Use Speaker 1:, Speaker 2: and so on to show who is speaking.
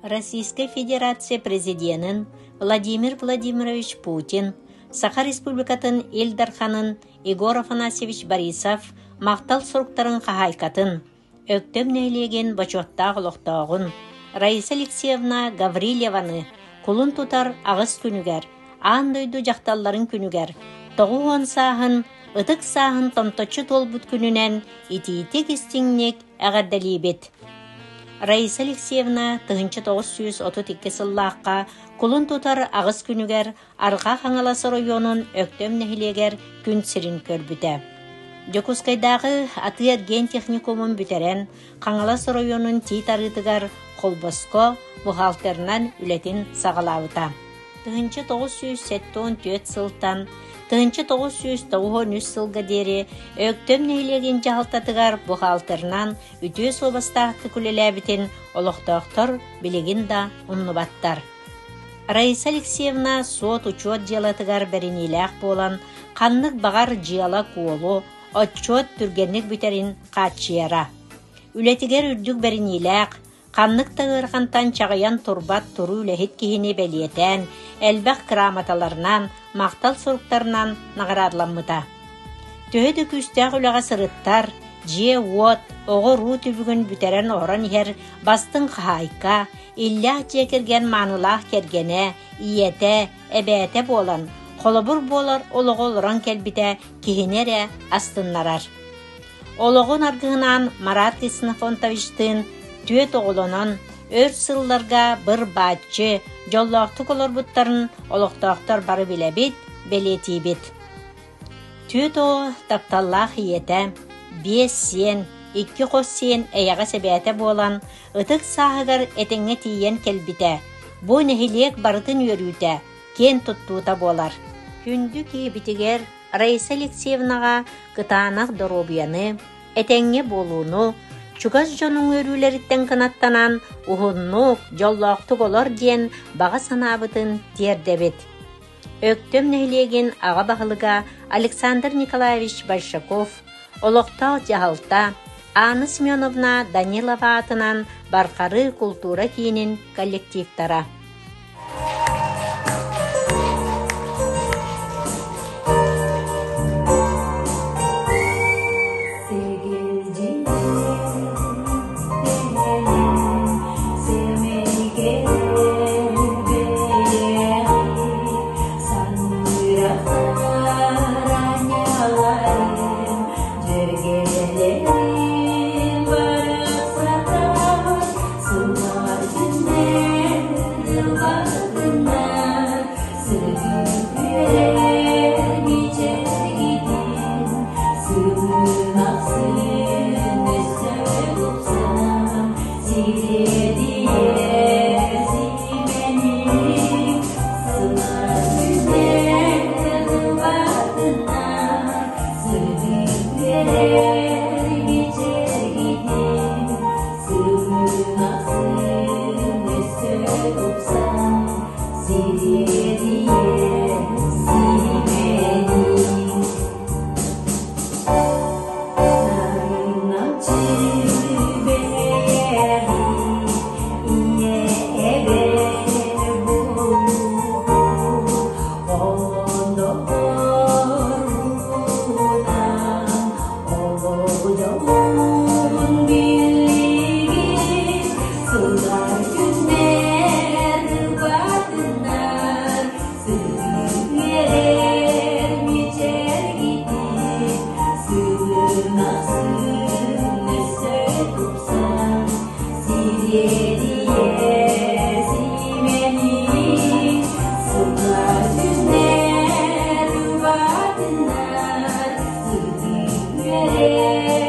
Speaker 1: Российская Федерация президентин Владимир Владимирович Путин, Саха Республикатын Элдарханын Егор Афанасьевич Борисов мақтал сұрықтарын қағайқатын, өктем нейлеген бачоттағы лоқтағын, Раиса Алексеевна Гаврилеваны құлын тұтар ағыз күнігер, андойду жақталларын күнігер, тоғуан сағын, ытық сағын томточы толбут күнінен ити-ити кестіңнек әғаддалибет. Раиса Алексеевна 1932 сыллаққа құлын тұтар ағыз күнігер арқа қаңаласы районын өктем нәхилегер күн сирин көрбіті. Жокускайдағы атыяр ген техникумын бүтерен қаңаласы районын титарытығар қолбоско бұхалтернан үлетін сағалауыта. 1974 сылтан 1993 сылға дері өктем нәйлеген жағалтатығар бұхалтернан үтіе собастақты күлеләбітін олықтақтар білеген да ұнныбаттар. Раиса Алексеевна сот учет жалатығар бәрінеләқ болан қаннық бағар жиала қолу отчет түргенлік бүтерін қатшияра. Үлетігер үрдік бәрінеләқ қаннық тағырғантан чағаян турбат туру үләхет кейіне бәлиетен, әлбәқ краматаларынан, мақтал сұрықтарынан нағырадламыта. Төхеді күстәғ үләға сырыттар, же от, оғы ру түбігін бүтерен оран ер, бастың қайқа, иллях жекерген манылақ кергене, иете, әбәте болан, қолыбыр болар олығы олыран кәлбіте кейінере астыннарар. Олығын арғынан Марат Иснафонтовичтың түйет оғылынан өр сылларға бір бәтчі, жоллақты қолар бұттарын олықтақтар бары біләбет, белетейбет. Түйет оғы тапталлақ иеті, 5 сен, 2 қос сен әяға сәбәті болан, ұтық сағығар әтіңе тиен кәлбіті. Бұл нәхилек барытын өрүйті, кен тұттуыта болар. Күнді кейбітігер Раиса Алексеевнаға қытанақ доробияны, әтіңе болуыны, Чугас жонун өрүүлеріттен канаттанан ухуннук, жоллоқтук олар ден баға санабытын тердебет. Өктөм нәйлеген аға бағылыға Александр Николаевич Большаков, олоқтау жағалта, Анна Семеновна Данилова атынан барқары культура кейінін коллективтара.
Speaker 2: Yeah.